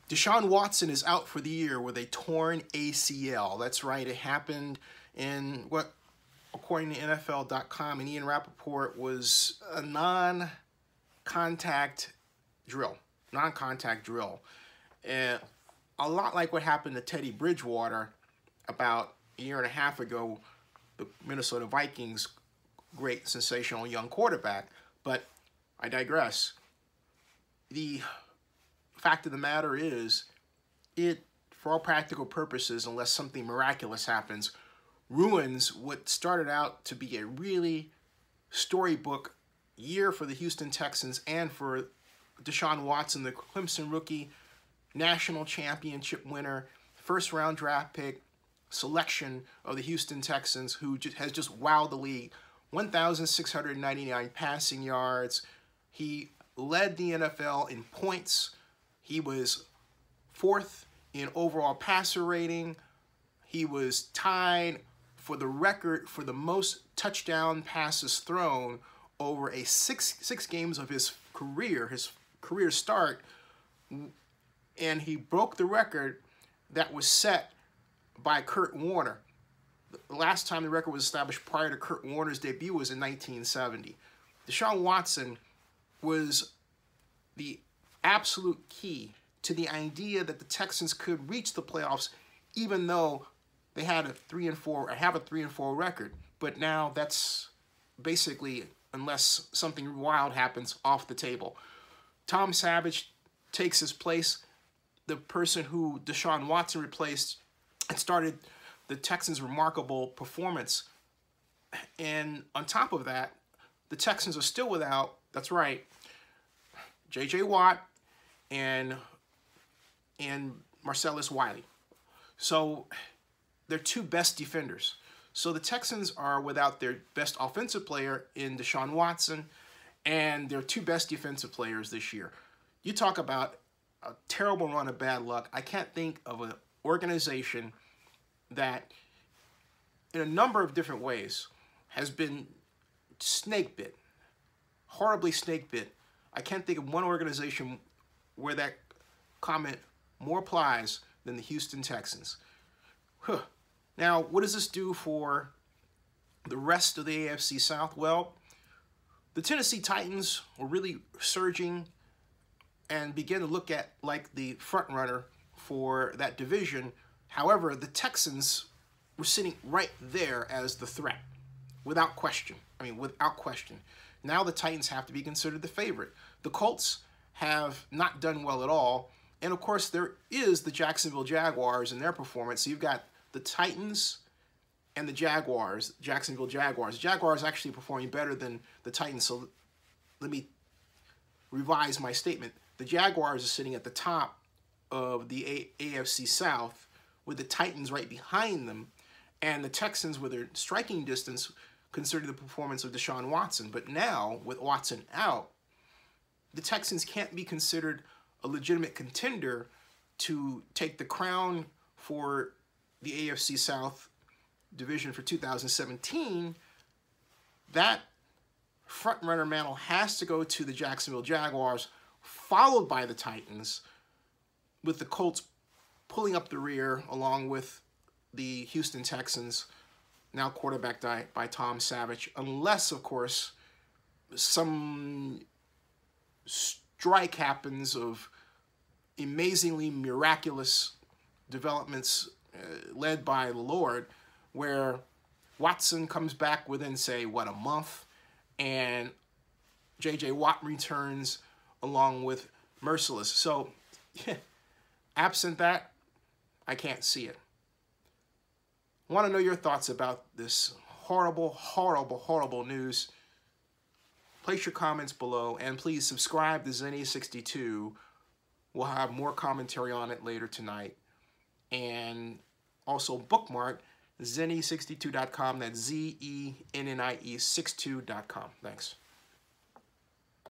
DeShaun Watson is out for the year with a torn ACL. That's right, it happened in what, according to NFL.com and Ian Rappaport, was a non-contact drill. And a lot like what happened to Teddy Bridgewater about a year and a half ago, the Minnesota Vikings' great, sensational young quarterback. But I digress. The fact of the matter is, it, for all practical purposes, unless something miraculous happens, ruins what started out to be a really storybook year for the Houston Texans and for DeShaun Watson, the Clemson rookie, national championship winner, first-round draft pick, selection of the Houston Texans, who has just wowed the league. 1,699 passing yards. He led the NFL in points. He was fourth in overall passer rating. He was tied for the record for the most touchdown passes thrown over a six games of his career start, and he broke the record that was set by Kurt Warner. The last time the record was established prior to Kurt Warner's debut was in 1970. DeShaun Watson was the absolute key to the idea that the Texans could reach the playoffs, even though they had a 3-4 record. But now that's basically, unless something wild happens, off the table. Tom Savage takes his place, the person who DeShaun Watson replaced, and started the Texans' remarkable performance. And on top of that, the Texans are still without, that's right, J.J. Watt and Marcellus Wiley. So they're two best defenders. So the Texans are without their best offensive player in DeShaun Watson and their two best defensive players this year. You talk about a terrible run of bad luck. I can't think of an organization that, in a number of different ways, has been snake bit, horribly snake bit. I can't think of one organization where that comment more applies than the Houston Texans. Now, what does this do for the rest of the AFC South? Well, the Tennessee Titans were really surging and began to look at like the front runner for that division. However, the Texans were sitting right there as the threat, without question. Without question. Now the Titans have to be considered the favorite. The Colts have not done well at all. And of course, there is the Jacksonville Jaguars and their performance. So you've got the Titans and the Jaguars, Jacksonville Jaguars. The Jaguars actually performing better than the Titans. So let me revise my statement. The Jaguars are sitting at the top of the AFC South, with the Titans right behind them, and the Texans, with their striking distance, consider the performance of DeShaun Watson. But now, with Watson out, the Texans can't be considered a legitimate contender to take the crown for the AFC South division for 2017. That front-runner mantle has to go to the Jacksonville Jaguars, followed by the Titans, with the Colts pulling up the rear along with the Houston Texans, now quarterbacked by Tom Savage, unless, of course, some strike happens of amazingly miraculous developments led by the Lord, where Watson comes back within, say, what, a month, and J.J. Watt returns along with Merciless. So, absent that, I can't see it. I want to know your thoughts about this horrible, horrible, horrible news. Place your comments below, and please subscribe to Zenny62. We'll have more commentary on it later tonight. And also bookmark Zenny62.com. That's Zennie62.com. Thanks.